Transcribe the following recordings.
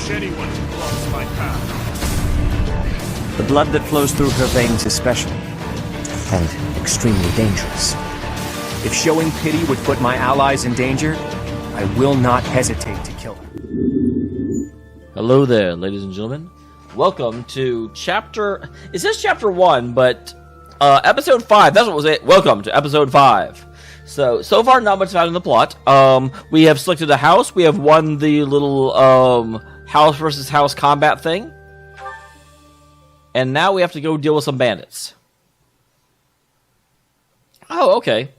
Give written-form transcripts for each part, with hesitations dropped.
crush anyone who blocks my path. The blood that flows through her veins is special, and extremely dangerous. If showing pity would put my allies in danger, I will not hesitate to kill her. Hello there, ladies and gentlemen. Welcome to chapter... It says chapter 1, but episode 5. That's what was it. Welcome to episode 5. So far, not much found in the plot. We have selected a house. We have won the little house versus house combat thing. And now we have to go deal with some bandits. Oh, okay.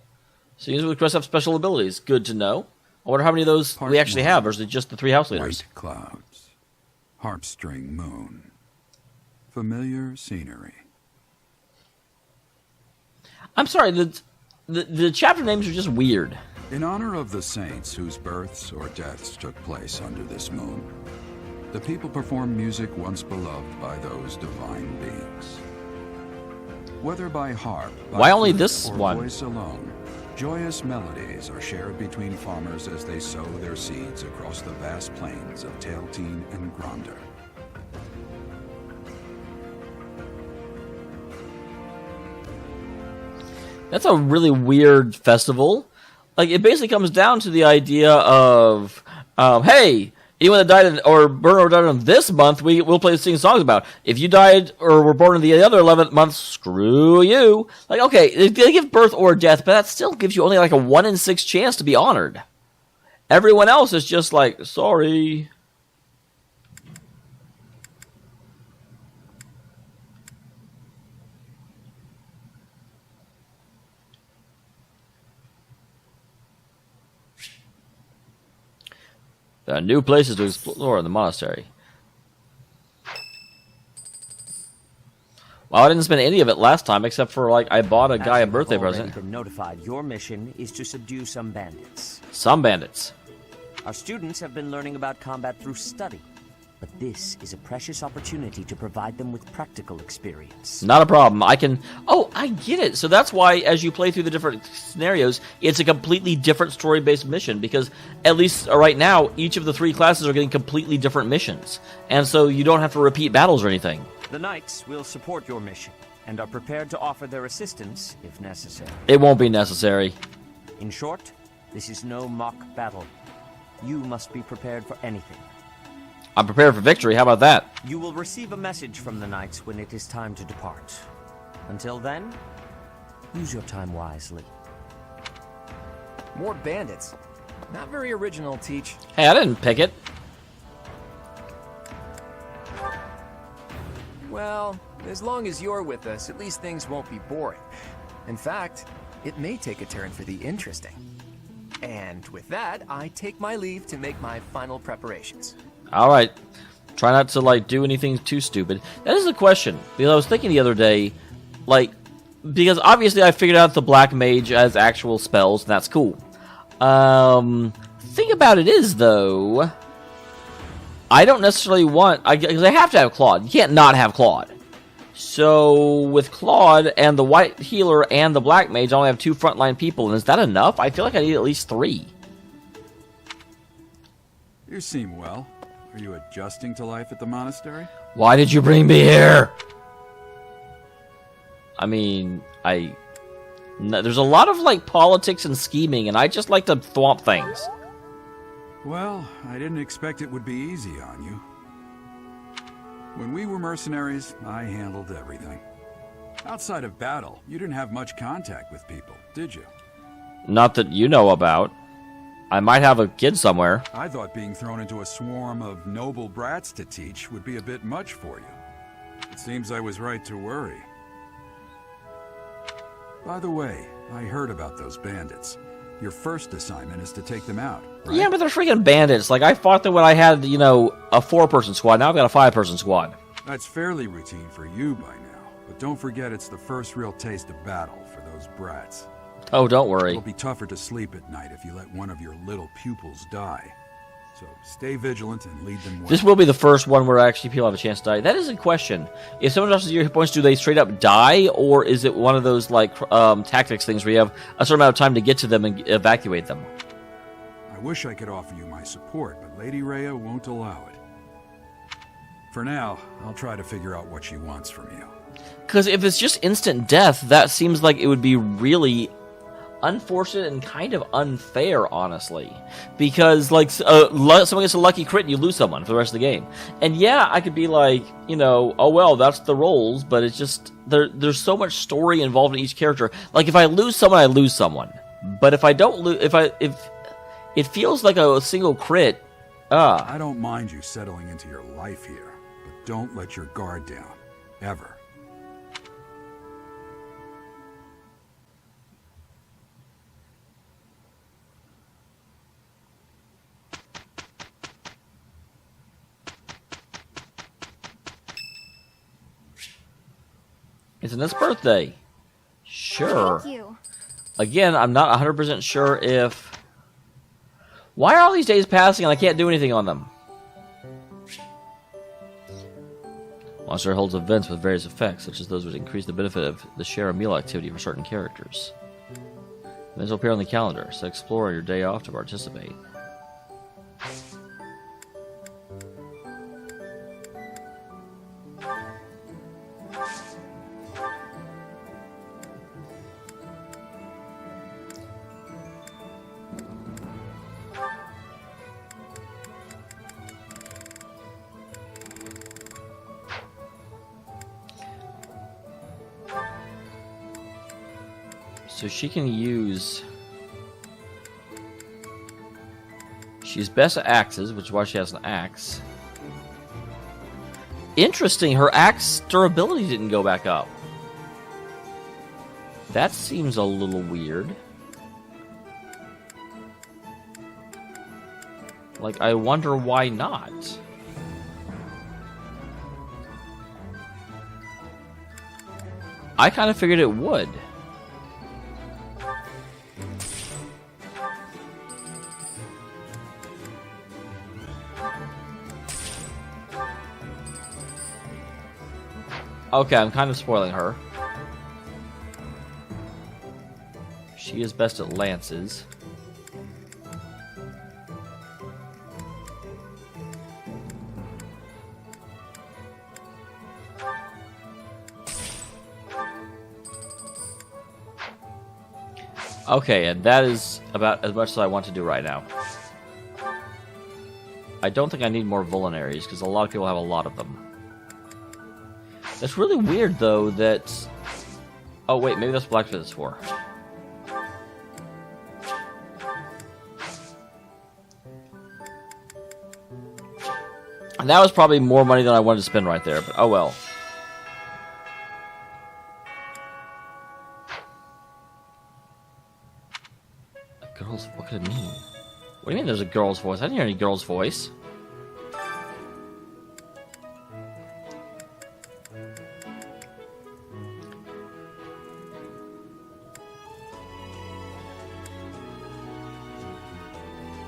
So users with quests have special abilities. Good to know. I wonder how many of those we actually have, or is it just the 3 house leaders? White clouds, harp-string moon, familiar scenery. I'm sorry, the chapter names are just weird. In honor of the saints whose births or deaths took place under this moon, the people perform music once beloved by those divine beings. Whether by harp, why only this or one? Voice alone, joyous melodies are shared between farmers as they sow their seeds across the vast plains of Tailteen and Gronder. That's a really weird festival. Like, it basically comes down to the idea of, hey, anyone that died or burned or died in this month, we'll sing songs about. If you died or were born in the other 11th month, screw you. Like, okay, they give birth or death, but that still gives you only like a 1 in 6 chance to be honored. Everyone else is just like, sorry. There are new places to explore in the monastery. Well, I didn't spend any of it last time, except for, like, I bought a guy a birthday present. Been notified, your mission is to subdue some bandits. Some bandits. Our students have been learning about combat through study, but this is a precious opportunity to provide them with practical experience. Not a problem. I can... Oh, I get it. So that's why, as you play through the different scenarios, it's a completely different story-based mission, because at least right now, each of the 3 classes are getting completely different missions. And so you don't have to repeat battles or anything. The Knights will support your mission, and are prepared to offer their assistance if necessary. It won't be necessary. In short, this is no mock battle. You must be prepared for anything. I'm prepared for victory. How about that? You will receive a message from the Knights when it is time to depart. Until then, use your time wisely. More bandits. Not very original, Teach. Hey, I didn't pick it. Well, as long as you're with us, at least things won't be boring. In fact, it may take a turn for the interesting. And with that, I take my leave to make my final preparations. Alright. Try not to, like, do anything too stupid. That is the question. Because I was thinking the other day, like, because obviously I figured out the Black Mage as actual spells, and that's cool. Thing about it is, though, I don't necessarily want... Because I have to have Claude. You can't not have Claude. So, with Claude and the White Healer and the Black Mage, I only have 2 frontline people. And is that enough? I feel like I need at least 3. You seem well. Are you adjusting to life at the monastery? Why did you bring me here? I mean, there's a lot of, like, politics and scheming, and I just like to thwomp things. Well, I didn't expect it would be easy on you. When we were mercenaries, I handled everything. Outside of battle, you didn't have much contact with people, did you? Not that you know about. I might have a kid somewhere. I thought being thrown into a swarm of noble brats to teach would be a bit much for you. It seems I was right to worry. By the way, I heard about those bandits. Your first assignment is to take them out, right? Yeah, but they're freaking bandits. Like, I fought them when I had, you know, a 4-person squad. Now I've got a 5-person squad. That's fairly routine for you by now. But don't forget it's the first real taste of battle for those brats. Oh, don't worry. It'll be tougher to sleep at night if you let one of your little pupils die. So stay vigilant and lead them well. This will be the first one where actually people have a chance to die. That is a question. If someone loses your hit points, do they straight up die, or is it one of those like tactics things where you have a certain amount of time to get to them and evacuate them? I wish I could offer you my support, but Lady Rhea won't allow it. For now, I'll try to figure out what she wants from you. Because if it's just instant death, that seems like it would be really unfortunate and kind of unfair, honestly. Because, like, someone gets a lucky crit and you lose someone for the rest of the game. And yeah, I could be like, you know, oh well, that's the roles, but it's just, there's so much story involved in each character. Like, if I lose someone, I lose someone. But if I don't lose, if it feels like a single crit, I don't mind you settling into your life here, but don't let your guard down. Ever. It's Annette's birthday. Sure. Thank you. Again, I'm not 100% sure if... Why are all these days passing and I can't do anything on them? Monster holds events with various effects, such as those which increase the benefit of the share a meal activity for certain characters. Events will appear on the calendar, so explore on your day off to participate. So she can use... She's best at axes, which is why she has an axe. Interesting, her axe durability didn't go back up. That seems a little weird. Like, I wonder why not. I kind of figured it would. Okay, I'm kind of spoiling her. She is best at lances. Okay, and that is about as much as I want to do right now. I don't think I need more vulneraries, because a lot of people have a lot of them. It's really weird, though, that... Oh, wait, maybe that's what Blacksmith is for. And that was probably more money than I wanted to spend right there, but oh well. A girl's... What could it mean? What do you mean there's a girl's voice? I didn't hear any girl's voice.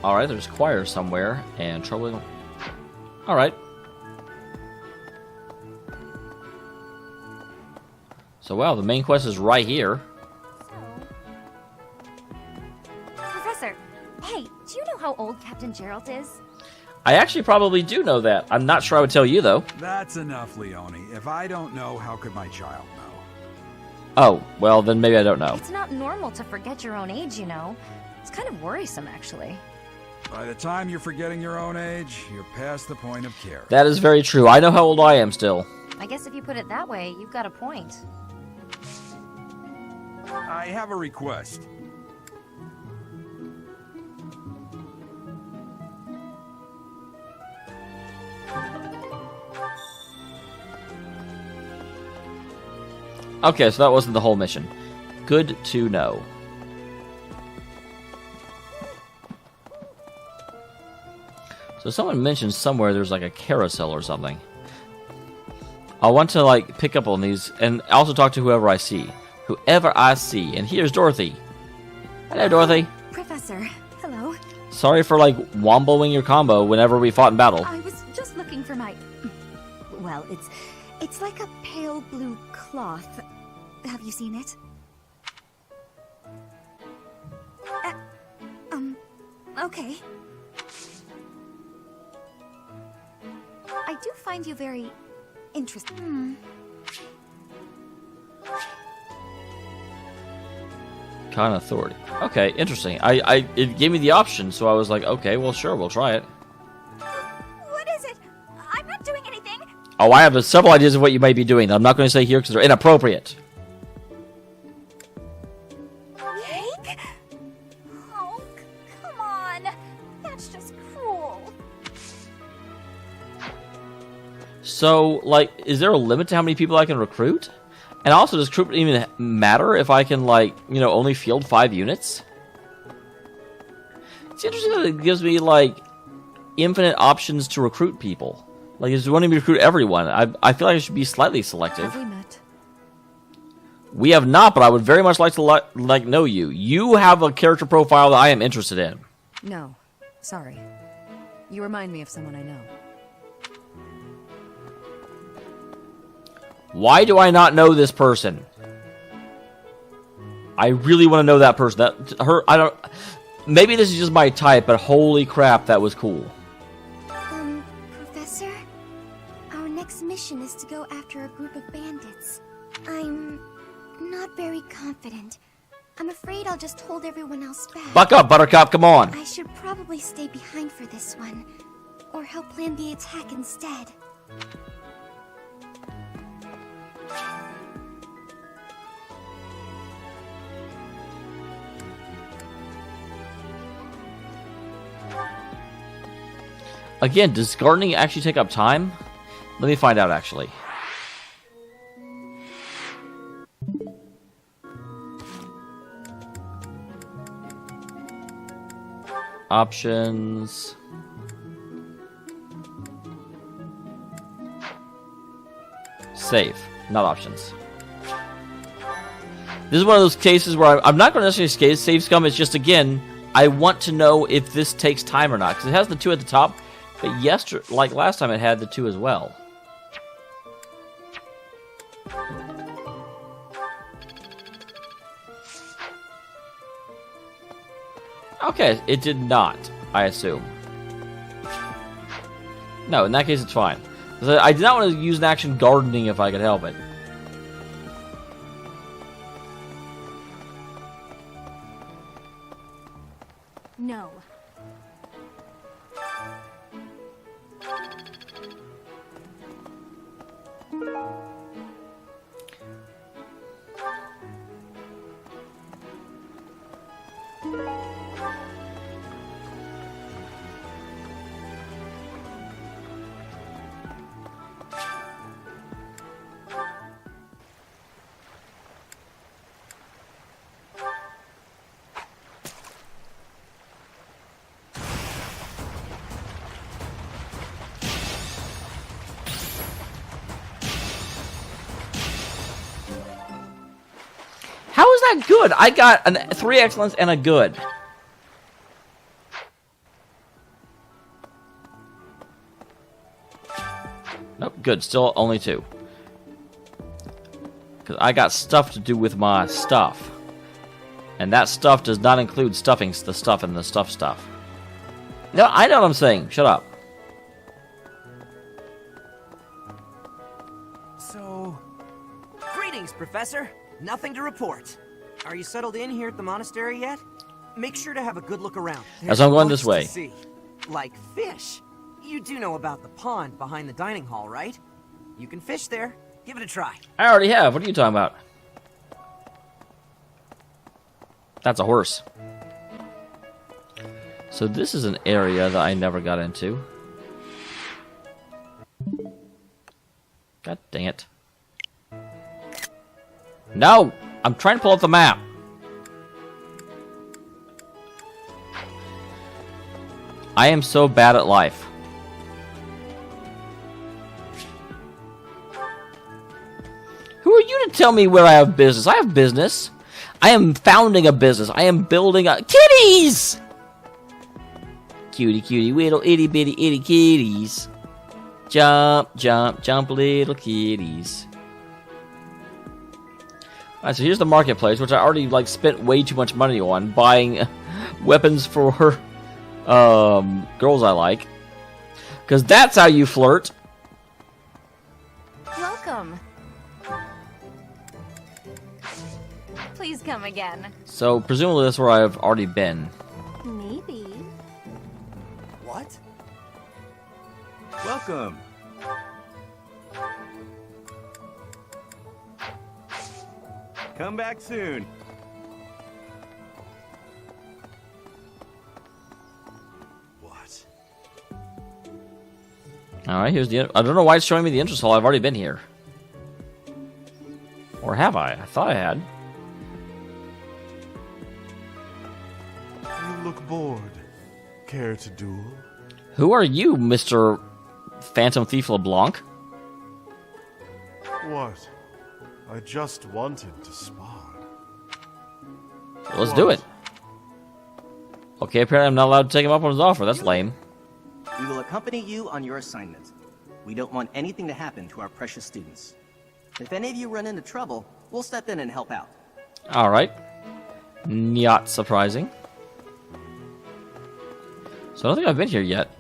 Alright, there's choir somewhere, and troubling... Alright. So, wow, the main quest is right here. Professor, hey, do you know how old Captain Geralt is? I actually probably do know that. I'm not sure I would tell you, though. That's enough, Leone. If I don't know, how could my child know? Oh, well, then maybe I don't know. It's not normal to forget your own age, you know. It's kind of worrisome, actually. By the time you're forgetting your own age, you're past the point of care. That is very true. I know how old I am still. I guess if you put it that way, you've got a point. I have a request. Okay, so that wasn't the whole mission. Good to know. So someone mentioned somewhere there's like a carousel or something. I want to like pick up on these and also talk to whoever I see. Whoever I see. And here's Dorothy. Hello, Dorothy. Professor, hello. Sorry for like womboing your combo whenever we fought in battle. I was just looking for my... Well, it's like a pale blue cloth. Have you seen it? Okay. I do find you very interesting. Con authority. Okay, interesting. It gave me the option, so I was like, okay, well, sure, we'll try it. What is it? I'm not doing anything. Oh, I have several ideas of what you may be doing that I'm not going to say here because they're inappropriate. Jake? Oh, come on. That's just cruel. So, like, is there a limit to how many people I can recruit? And also, does recruitment even matter if I can, like, you know, only field 5 units? It's interesting that it gives me, like, infinite options to recruit people. Like, it's wanting me to recruit everyone. I feel like I should be slightly selective. Have we met? We have not, but I would very much like to know you. You have a character profile that I am interested in. No. Sorry. You remind me of someone I know. Why do I not know this person? I really want to know that person. I don't. Maybe this is just my type, but holy crap, that was cool. Professor? Our next mission is to go after a group of bandits. I'm not very confident. I'm afraid I'll just hold everyone else back. Buck up, Buttercup, come on. I should probably stay behind for this one, or help plan the attack instead. Again, does gardening actually take up time? Let me find out, actually. Options. Save, not options. This is one of those cases where I'm not going to necessarily save scum. It's just, again, I want to know if this takes time or not. Because it has the 2 at the top. But like last time, it had the 2 as well. Okay, it did not, I assume. No, in that case, it's fine. I did not want to use an action gardening if I could help it. No. How is that good? I got 3 excellence and a good. Nope, good. Still only 2. Because I got stuff to do with my stuff. And that stuff does not include stuffing the stuff and the stuff. No, I know what I'm saying. Shut up. So... Greetings, Professor. Nothing to report. Are you settled in here at the monastery yet? Make sure to have a good look around. As I'm going There's this way. lots to see. Like fish. You do know about the pond behind the dining hall, right? You can fish there. Give it a try. I already have. What are you talking about? That's a horse. So this is an area that I never got into. God dang it. No! I'm trying to pull up the map. I am so bad at life. Who are you to tell me where I have business? I have business. I am founding a business. I am building a... Kitties! Cutie, cutie, little itty bitty itty kitties. Jump, jump, jump, little kitties. Alright, so here's the marketplace, which I already like spent way too much money on buying weapons for girls I like. Because that's how you flirt. Please come again. So presumably that's where I've already been. Maybe. What? Welcome. Come back soon. What? Alright, here's the... I don't know why it's showing me the entrance hall. I've already been here. Or have I? I thought I had. You look bored. Care to duel? Who are you, Mr. Phantom Thief LeBlanc? What? I just wanted to spar. Let's do it. Okay, apparently I'm not allowed to take him up on his offer. That's lame. We will accompany you on your assignment. We don't want anything to happen to our precious students. If any of you run into trouble, we'll step in and help out. Alright. Not surprising. So I don't think I've been here yet.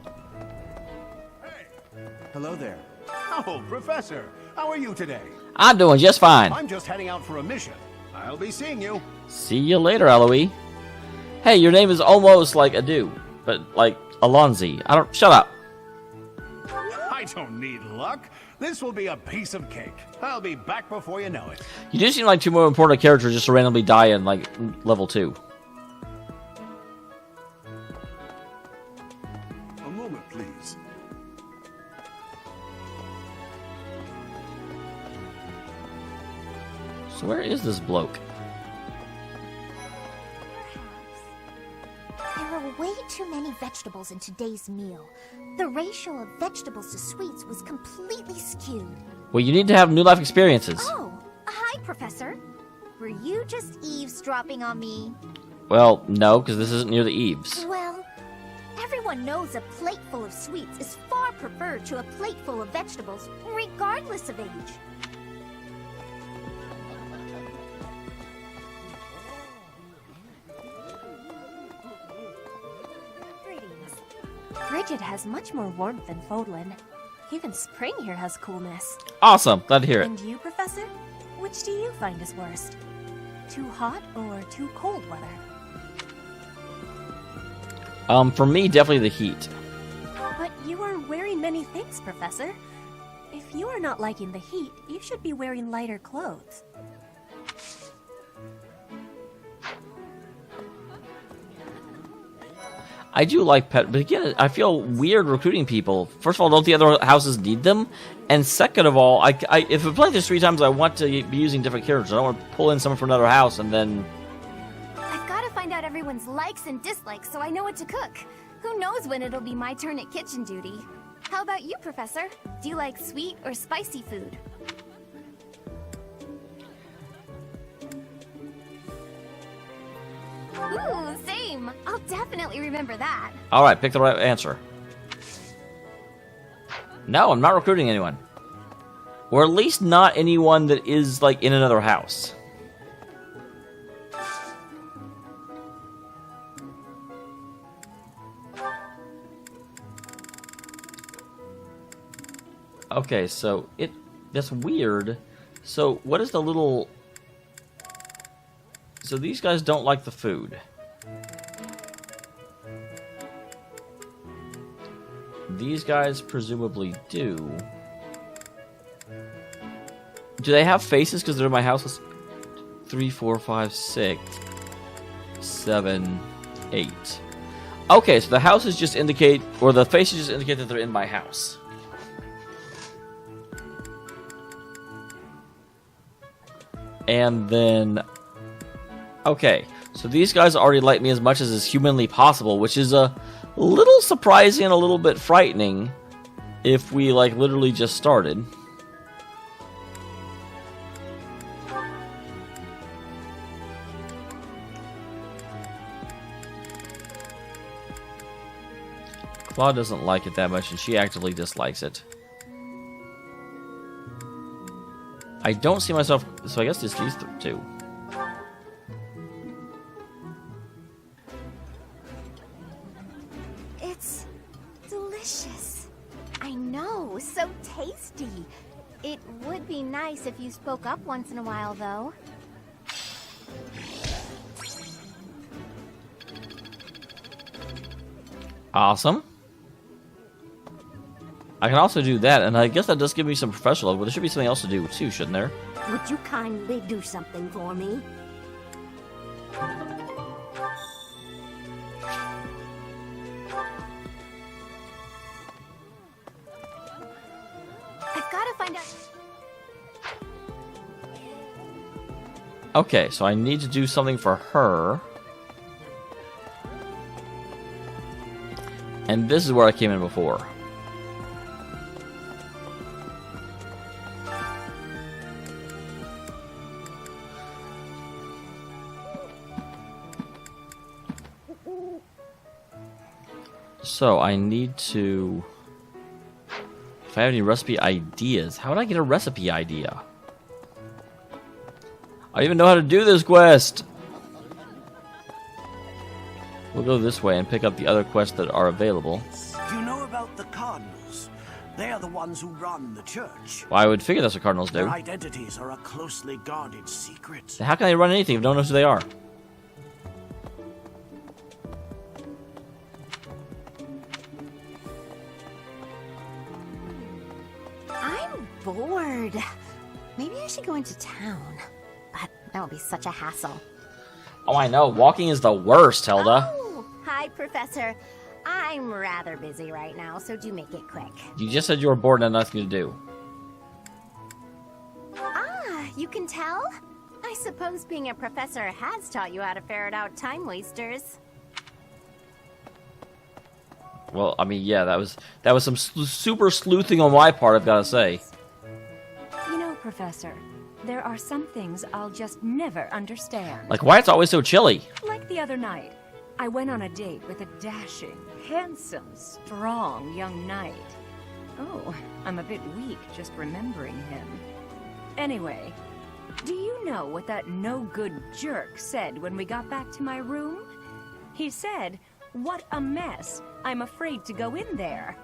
Hello there. Oh, Professor, how are you today? I'm doing just fine. I'm just heading out for a mission. I'll be seeing you. See you later, Eloise. Hey, your name is almost like Adu, but like Alonzi. I don't... Shut up. I don't need luck. This will be a piece of cake. I'll be back before you know it. You do seem like two more important characters just to randomly die in, like, level 2. A moment, please. So where is this bloke? There were way too many vegetables in today's meal. The ratio of vegetables to sweets was completely skewed. Well, you need to have new life experiences. Oh, hi, Professor. Were you just eavesdropping on me? Well, no, because this isn't near the eaves. Well, everyone knows a plate full of sweets is far preferred to a plate full of vegetables, regardless of age. Frigid has much more warmth than Fodlan. Even spring here has coolness. Awesome. Glad to hear it. And you, Professor? Which do you find is worst? Too hot or too cold weather? For me, definitely the heat. But you are wearing many things, Professor. If you are not liking the heat, you should be wearing lighter clothes. I do like pet, but again, I feel weird recruiting people. First of all, don't the other houses need them? And second of all, if I play this 3 times, I want to be using different characters. I don't want to pull in someone from another house and then... I've got to find out everyone's likes and dislikes so I know what to cook. Who knows when it'll be my turn at kitchen duty? How about you, Professor? Do you like sweet or spicy food? Ooh, same. I'll definitely remember that. Alright, pick the right answer. No, I'm not recruiting anyone. Or at least not anyone that is, like, in another house. Okay, so that's weird. So what is the little... So these guys don't like the food. These guys presumably do. Do they have faces? Because they're in my house. 3, 4, 5, 6, 7, 8. Okay, so the houses just indicate, or the faces just indicate that they're in my house. And then... Okay, so these guys already like me as much as is humanly possible, which is a little surprising and a little bit frightening if we, like, literally just started. Claude doesn't like it that much, and she actively dislikes it. I don't see myself... So I guess it's these two. It's delicious. I know, so tasty. It would be nice if you spoke up once in a while, though. Awesome. I can also do that, and I guess that does give me some professional level, but there should be something else to do too, shouldn't there? Would you kindly do something for me? I've got to find out. Okay, so I need to do something for her. And this is where I came in before. So I need to... If I have any recipe ideas, how would I get a recipe idea? I don't even know how to do this quest! We'll go this way and pick up the other quests that are available. Do you know about the Cardinals? They are the ones who run the church. Well, I would figure that's what Cardinals do. Their identities are a closely guarded secret. So how can they run anything if no one knows who they are? I'm bored. Maybe I should go into town. But that will be such a hassle. Oh, I know. Walking is the worst, Hilda. Oh, hi, Professor. I'm rather busy right now, so do make it quick. You just said you were bored and had nothing to do. Ah, you can tell? I suppose being a professor has taught you how to ferret out time wasters. Well, I mean, yeah, that was some super sleuthing on my part, I've got to say. You know, Professor, there are some things I'll just never understand. Like, why it's always so chilly? Like the other night, I went on a date with a dashing, handsome, strong young knight. Oh, I'm a bit weak just remembering him. Anyway, do you know what that no-good jerk said when we got back to my room? He said, "What a mess. I'm afraid to go in there."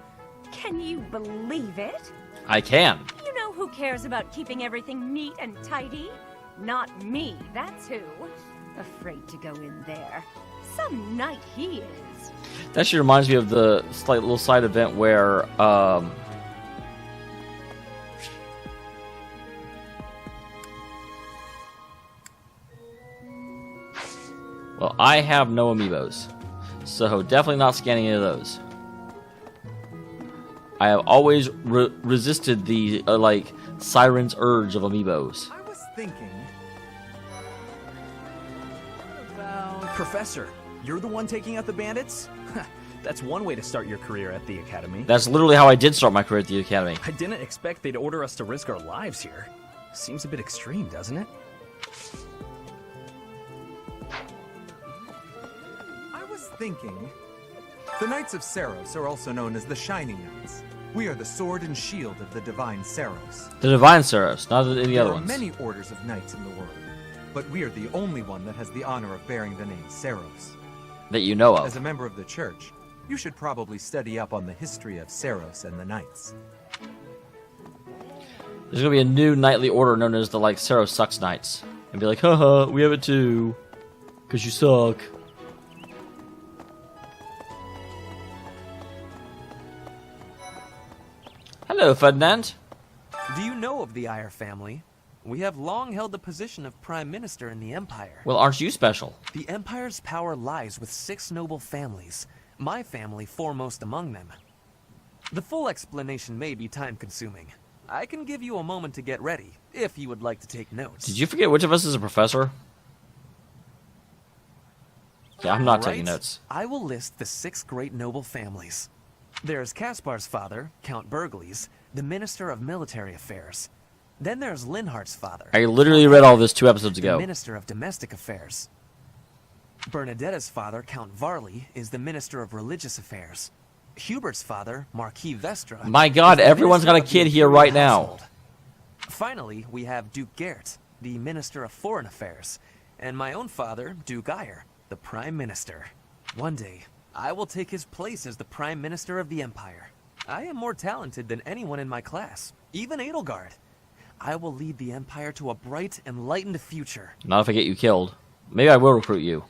Can you believe it? I can. You know who cares about keeping everything neat and tidy? Not me, that's who. Afraid to go in there. Some knight he is. That actually reminds me of the slight little side event where, well, I have no amiibos, so definitely not scanning any of those. I have always resisted the, like, Siren's urge of amiibos. I was thinking... Professor, you're the one taking out the bandits? That's one way to start your career at the Academy. That's literally how I did start my career at the Academy. I didn't expect they'd order us to risk our lives here. Seems a bit extreme, doesn't it? I was thinking... The Knights of Saros are also known as the Shining Knights. We are the sword and shield of the Divine Saros. The Divine Saros, not any other ones. There are many orders of knights in the world, but we are the only one that has the honor of bearing the name Saros. That you know of. As a member of the church, you should probably study up on the history of Saros and the knights. There's gonna be a new knightly order known as the, like, Saros Sucks Knights. And be like, haha, we have it too. 'Cause you suck. Hello, Ferdinand. Do you know of the Iyer family? We have long held the position of Prime Minister in the Empire. Well, aren't you special? The Empire's power lies with 6 noble families, my family foremost among them. The full explanation may be time-consuming. I can give you a moment to get ready, if you would like to take notes. Did you forget which of us is a professor? Yeah, I'm not taking notes. I will list the 6 great noble families. There's Caspar's father, Count Burgles, the Minister of Military Affairs. Then there's Linhardt's father. I literally read all this 2 episodes ago. The Minister of Domestic Affairs. Bernadetta's father, Count Varley, is the Minister of Religious Affairs. Hubert's father, Marquis Vestra. My God, everyone's got a kid here right now. Finally, we have Duke Gert, the Minister of Foreign Affairs, and my own father, Duke Iyer, the Prime Minister. One day, I will take his place as the Prime Minister of the Empire. I am more talented than anyone in my class, even Edelgard. I will lead the Empire to a bright, enlightened future. Not if I get you killed. Maybe I will recruit you.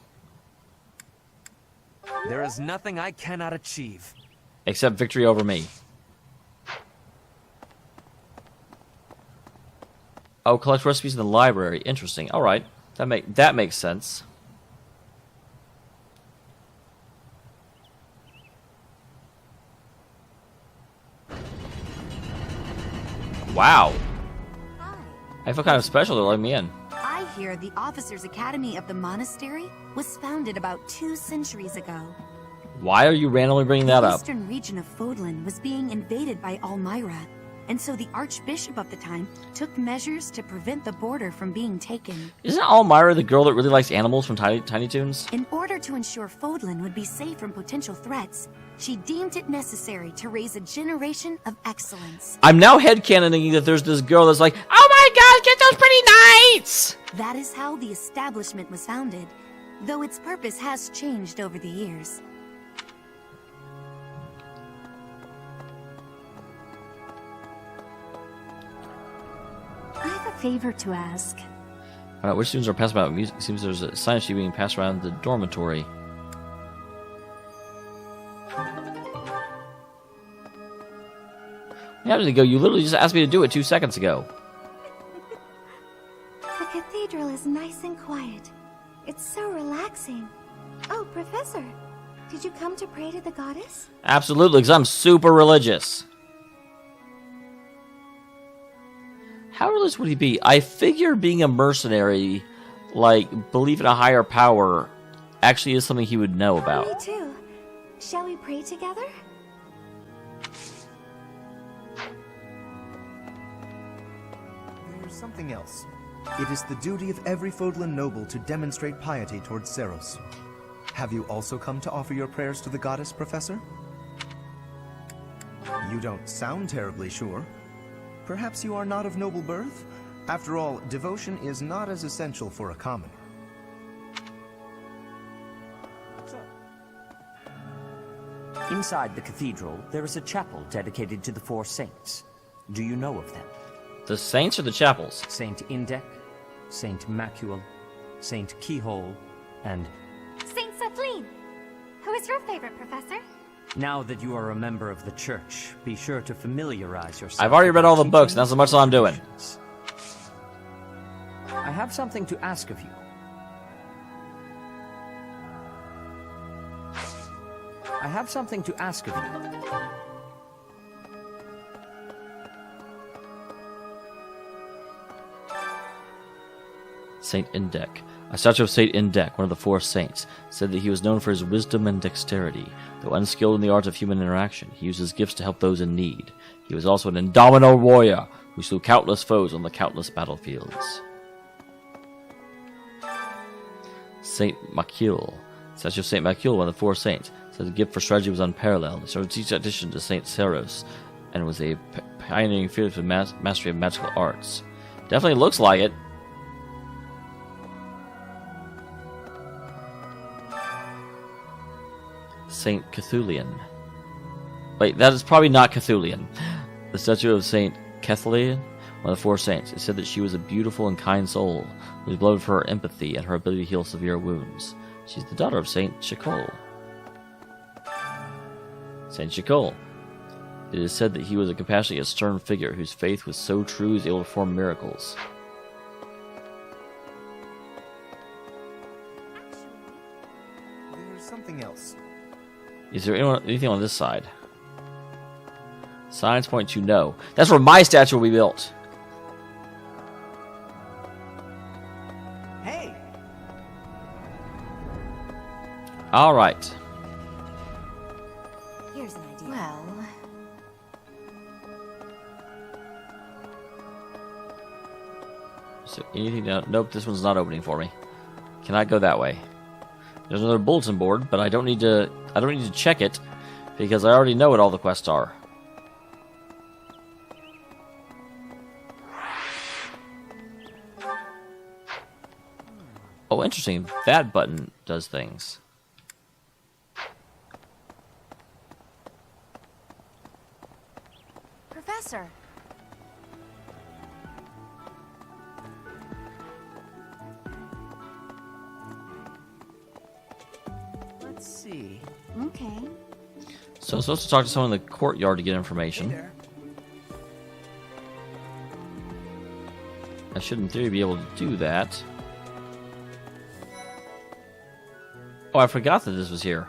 There is nothing I cannot achieve. Except victory over me. Oh, collect recipes in the library. Interesting. All right, that makes sense. Wow. Hi. I feel kind of special to let me in. I hear the Officers' Academy of the monastery was founded about 2 centuries ago. Why are you randomly bringing that The up? eastern region of Fodlan was being invaded by Almyra, and so the Archbishop of the time took measures to prevent the border from being taken. Isn't Almyra the girl that really likes animals from Tiny Toons? In order to ensure Fodlan would be safe from potential threats, she deemed it necessary to raise a generation of excellence. I'm now headcanoning that there's this girl that's like, oh my god, get those pretty knights! That is how the establishment was founded, though its purpose has changed over the years. I have a favor to ask. Alright, which students are passed about music? It seems there's a science sheet being passed around the dormitory. How did it go? You literally just asked me to do it 2 seconds ago. The cathedral is nice and quiet. It's so relaxing. Oh, Professor, did you come to pray to the goddess? Absolutely, because I'm super religious. How religious would he be? I figure being a mercenary, like, belief in a higher power, actually is something he would know about. Me too. Shall we pray together? There's something else. It is the duty of every Fodlan noble to demonstrate piety towards Seros. Have you also come to offer your prayers to the goddess, Professor? You don't sound terribly sure. Perhaps you are not of noble birth? After all, devotion is not as essential for a commoner. Inside the cathedral, there is a chapel dedicated to the 4 saints. Do you know of them? The saints or the chapels? Saint Indec, Saint Macule, Saint Keyhole, and... Saint Sepline! Who is your favorite, Professor? Now that you are a member of the church, be sure to familiarize yourself. I've already read all the books, and that's as much as I'm doing. I have something to ask of you. I have something to ask of you. Saint Indec. A statue of Saint Indec, one of the 4 saints, said that he was known for his wisdom and dexterity. Though unskilled in the art of human interaction, he used his gifts to help those in need. He was also an indomitable warrior who slew countless foes on the countless battlefields. Saint Macule. Statue of Saint Macule, one of the 4 saints, said the gift for strategy was unparalleled. He started to teach addition to Saint Seros, and was a pioneering field for mastery of magical arts. Definitely looks like it. Saint Cthulian. Wait, that is probably not Cthulian. The statue of Saint Cthulian, one of the 4 saints, it said that she was a beautiful and kind soul, who was beloved for her empathy and her ability to heal severe wounds. She's the daughter of Saint Chicol. Saint Chicol. It is said that he was a compassionate yet stern figure whose faith was so true he was able to perform miracles. There's something else. Is there anything on this side? Signs point to no. That's where my statue will be built. Hey! All right. Here's an idea. Well... So anything down? Nope, this one's not opening for me. Cannot go that way. There's another bulletin board, but I don't need to check it because I already know what all the quests are. Oh, interesting. That button does things. Professor! Let's see. Okay. So I'm supposed to talk to someone in the courtyard to get information. I should, in theory, be able to do that. Oh, I forgot that this was here.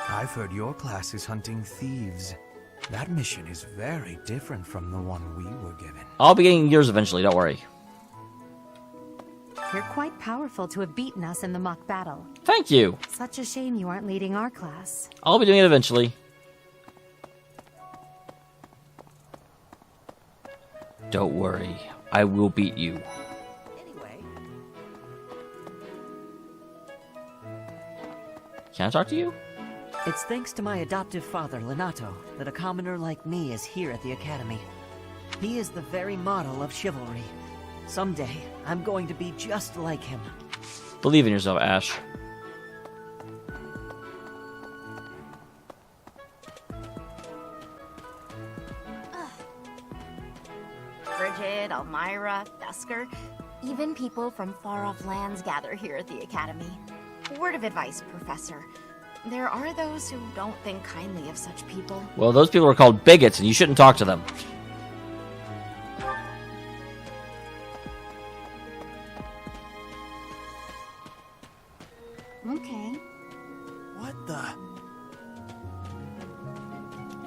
I've heard your class is hunting thieves. That mission is very different from the one we were given. I'll be getting yours eventually, don't worry. You're quite powerful to have beaten us in the mock battle. Thank you. Such a shame you aren't leading our class. I'll be doing it eventually. Don't worry. I will beat you. Anyway. Can I talk to you? It's thanks to my adoptive father, Lenato, that a commoner like me is here at the Academy. He is the very model of chivalry. Someday, I'm going to be just like him. Believe in yourself, Ash. Bridget, Elmira, Vesker, even people from far-off lands gather here at the Academy. Word of advice, Professor. There are those who don't think kindly of such people. Well, those people are called bigots, and you shouldn't talk to them. Okay. What the?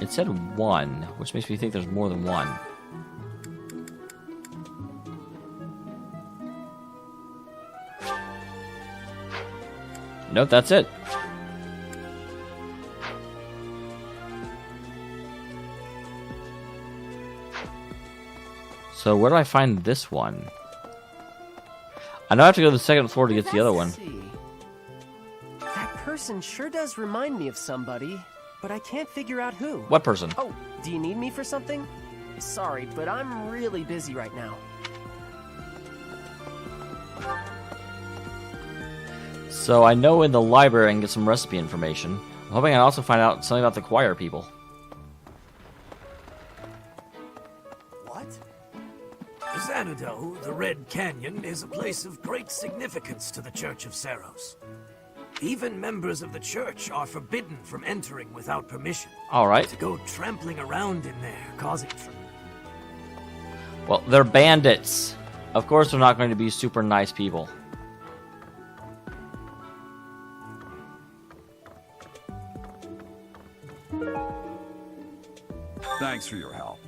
It said 1, which makes me think there's more than one. Nope, that's it. So where do I find this one? I know I have to go to the second floor to get to the other one. That person sure does remind me of somebody, but I can't figure out who. What person? Oh, do you need me for something? Sorry, but I'm really busy right now. So I know in the library I can get some recipe information. I'm hoping I also find out something about the choir people. Xanadu, the Red Canyon, is a place of great significance to the Church of Saros. Even members of the church are forbidden from entering without permission. Alright. To go trampling around in there, causing trouble. Well, they're bandits. Of course they're not going to be super nice people. Thanks for your help.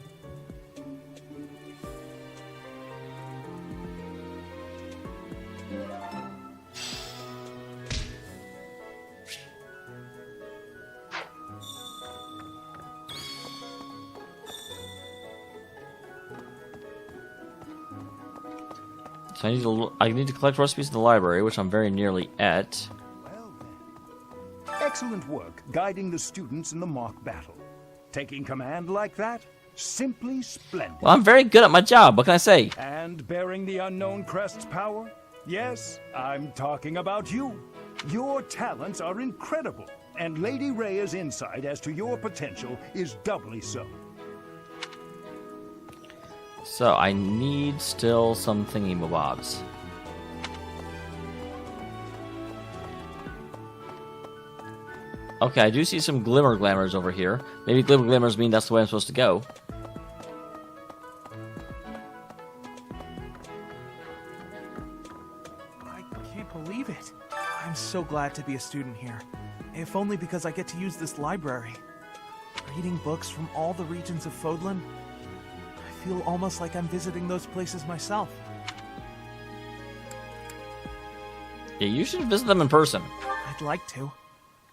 So I need to collect recipes in the library, which I'm very nearly at. Excellent work guiding the students in the mock battle. Taking command like that? Simply splendid. Well, I'm very good at my job. What can I say? And bearing the unknown crest's power? Yes, I'm talking about you. Your talents are incredible, and Lady Rhea's insight as to your potential is doubly so. So I need still some thingy-mabobs. Okay, I do see some glimmer glamours over here. Maybe glimmer glamours mean that's the way I'm supposed to go. I can't believe it. I'm so glad to be a student here. If only because I get to use this library. Reading books from all the regions of Fodlan, I feel almost like I'm visiting those places myself. Yeah, you should visit them in person. I'd like to.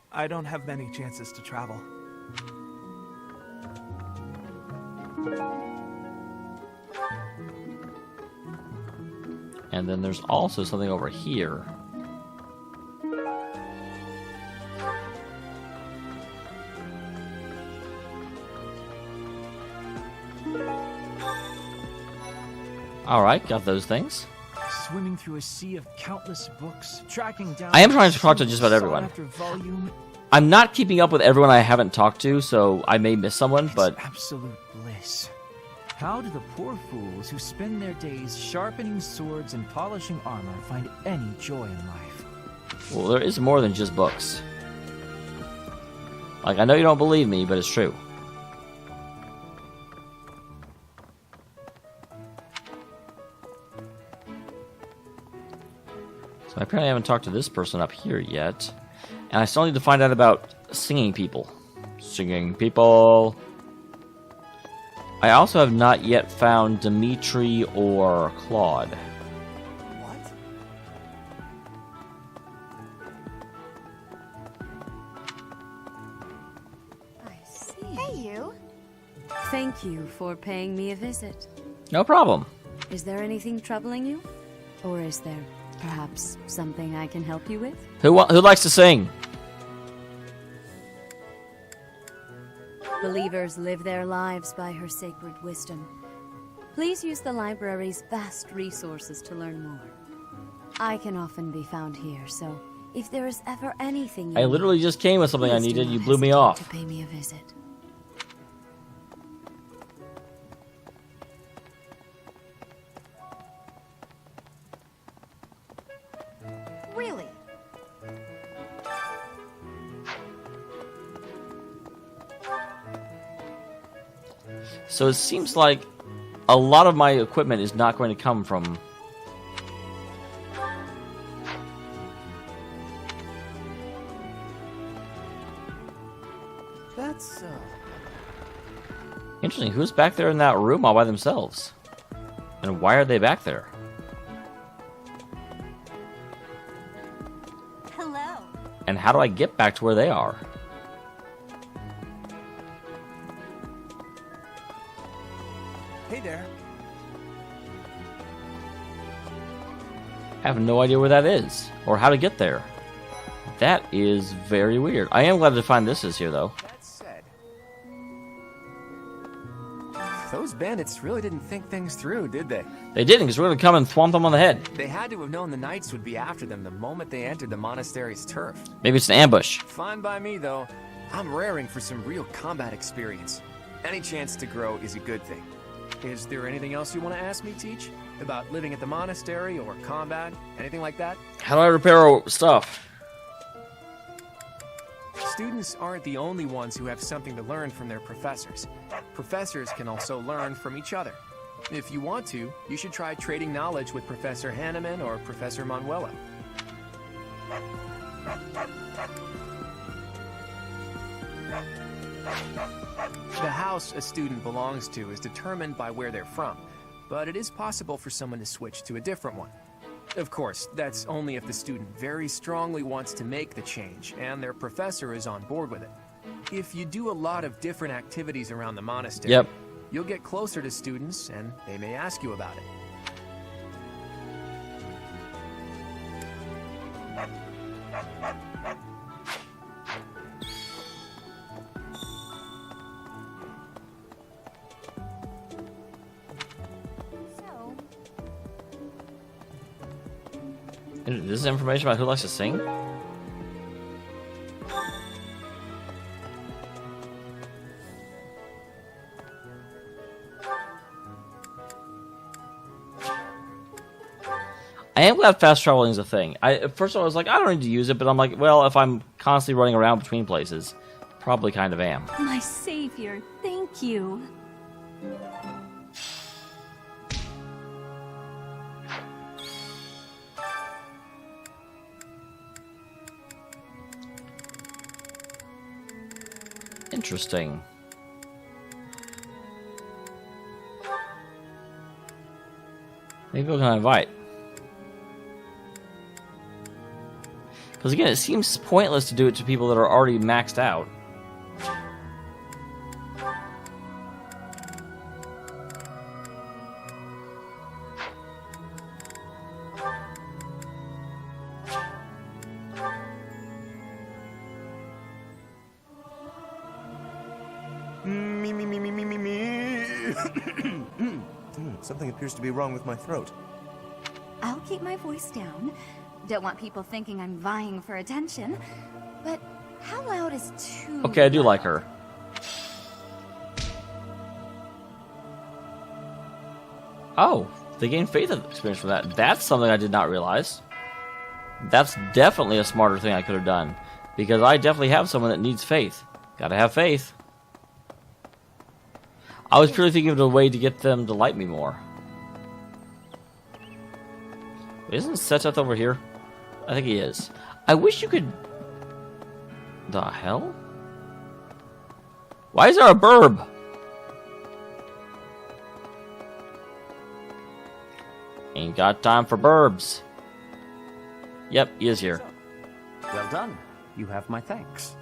I don't have many chances to travel. And then there's also something over here. Alright, got those things. Swimming through a sea of countless books, tracking down. I am trying to talk to just about everyone. After volume. I'm not keeping up with everyone I haven't talked to, so I may miss someone, but... Absolute bliss. How do the poor fools who spend their days sharpening swords and polishing armor find any joy in life? Well, there is more than just books. Like, I know you don't believe me, but it's true. So I apparently haven't talked to this person up here yet. And I still need to find out about singing people. Singing people. I also have not yet found Dimitri or Claude. What? Hey, you. Thank you for paying me a visit. No problem. Is there anything troubling you? Or is there perhaps something I can help you with? Who likes to sing? Believers live their lives by her sacred wisdom. Please use the library's vast resources to learn more. I can often be found here, so if there is ever anything you I literally just came with something I please do needed. not You blew me hesitate off. to pay me a visit. Really? So it seems like a lot of my equipment is not going to come from... That's, Interesting. Who's back there in that room all by themselves? And why are they back there? Hello. And how do I get back to where they are? Hey there. I have no idea where that is, or how to get there. That is very weird. I am glad to find this is here, though. That said, those bandits really didn't think things through, did they? They didn't, because we're going to come and thwomp them on the head. They had to have known the knights would be after them the moment they entered the monastery's turf. Maybe it's an ambush. Fine by me, though. I'm raring for some real combat experience. Any chance to grow is a good thing. Is there anything else you want to ask me, Teach? About living at the monastery or combat? Anything like that? How do I repair our stuff? Students aren't the only ones who have something to learn from their professors. Professors can also learn from each other. If you want to, you should try trading knowledge with Professor Hanneman or Professor Manuela. The house a student belongs to is determined by where they're from, but it is possible for someone to switch to a different one. Of course, that's only if the student very strongly wants to make the change and their professor is on board with it. If you do a lot of different activities around the monastery, you'll get closer to students and they may ask you about it. This is information about who likes to sing? I am glad fast traveling is a thing. At first I was like, I don't need to use it, but I'm like, well, if I'm constantly running around between places, probably kind of am. My savior, thank you. Interesting. Maybe we're gonna invite. Because again, it seems pointless to do it to people that are already maxed out. Something appears to be wrong with my throat. I'll keep my voice down. Don't want people thinking I'm vying for attention. But how loud is too Okay, I do like her. Oh, they gain faith experience from that. That's something I did not realize. That's definitely a smarter thing I could have done. Because I definitely have someone that needs faith. Gotta have faith. I was purely thinking of a way to get them to like me more. Isn't Seteth over here? I think he is. I wish you could... The hell? Why is there a burb? Ain't got time for burbs. Yep, he is here. Well done. You have my thanks.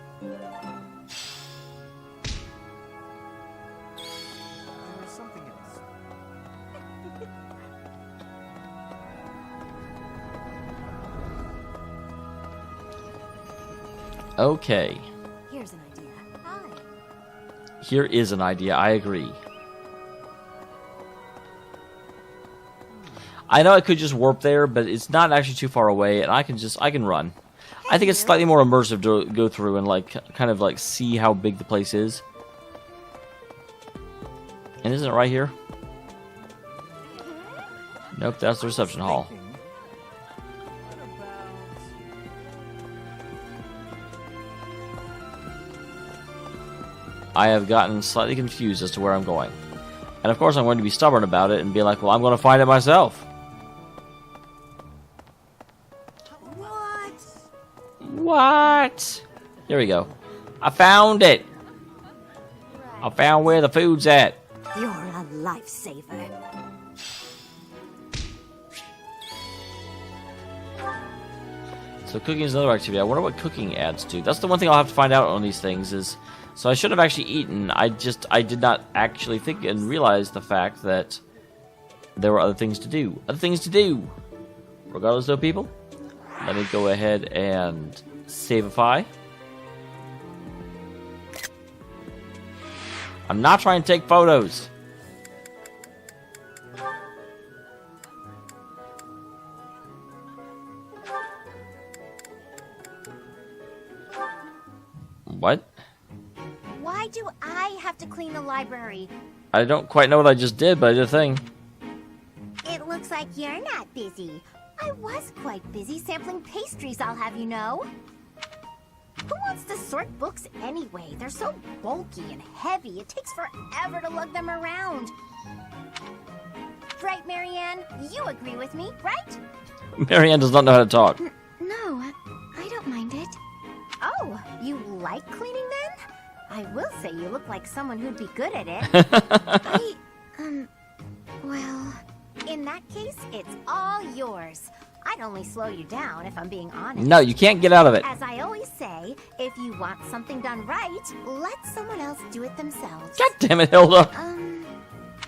Okay. Here's an idea. Hi. Here is an idea, I agree. I know I could just warp there, but it's not actually too far away, and I can run. I think it's slightly more immersive to go through and kind of see how big the place is. And isn't it right here? Nope, that's the reception hall. I have gotten slightly confused as to where I'm going. And of course I'm going to be stubborn about it and be like, well, I'm going to find it myself. What? Here we go. I found it. I found where the food's at. You're a lifesaver. So cooking is another activity. I wonder what cooking adds to. That's the one thing I'll have to find out on these things is... So I should have actually eaten. I did not actually think and realize the fact that there were other things to do. Other things to do. Regardless though, people. Let me go ahead and saveify. I'm not trying to take photos. What? Why do I have to clean the library? I don't quite know what I just did, but I did a thing. It looks like you're not busy. I was quite busy sampling pastries, I'll have you know. Who wants to sort books anyway? They're so bulky and heavy, it takes forever to lug them around. Right, Marianne? You agree with me, right? Marianne does not know how to talk. No, I don't mind it. Oh, you like cleaning then? I will say you look like someone who'd be good at it. Well, in that case, it's all yours. I'd only slow you down if I'm being honest. No, you can't get out of it. As I always say, if you want something done right, let someone else do it themselves. God damn it, Hilda.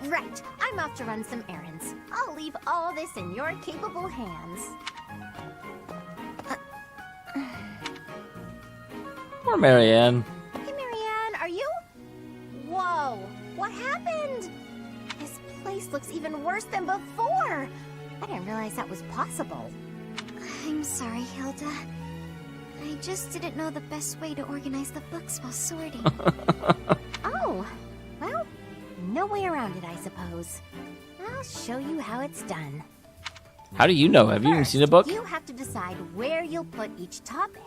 Right. I'm off to run some errands. I'll leave all this in your capable hands. Poor Marianne. Hey, Marianne, are you? Whoa, what happened? This place looks even worse than before. I didn't realize that was possible. I'm sorry, Hilda. I just didn't know the best way to organize the books while sorting. Oh, well, no way around it, I suppose. I'll show you how it's done. How do you know? Have you even seen a book? You have to decide where you'll put each topic.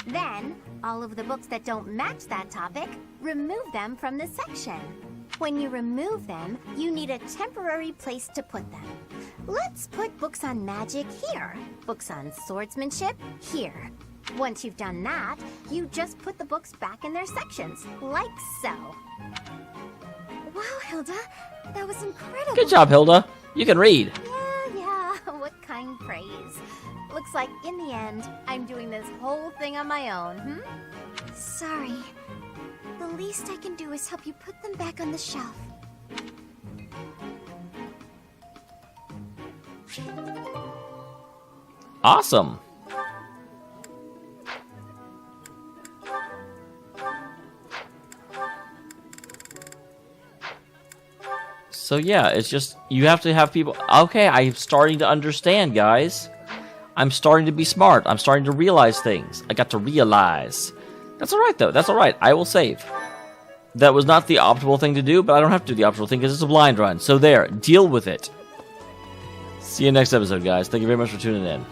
Then, all of the books that don't match that topic, remove them from the section. When you remove them, you need a temporary place to put them. Let's put books on magic here. Books on swordsmanship here. Once you've done that, you just put the books back in their sections, like so. Wow, Hilda, that was incredible. Good job, Hilda. You can read. Yeah, what kind praise. Looks like, in the end, I'm doing this whole thing on my own, Sorry. The least I can do is help you put them back on the shelf. Awesome. So yeah, it's just, you have to have people... Okay, I'm starting to understand, guys. I'm starting to be smart. I'm starting to realize things. I got to realize. That's alright, though. That's alright. I will save. That was not the optimal thing to do, but I don't have to do the optimal thing because it's a blind run. So there, deal with it. See you next episode, guys. Thank you very much for tuning in.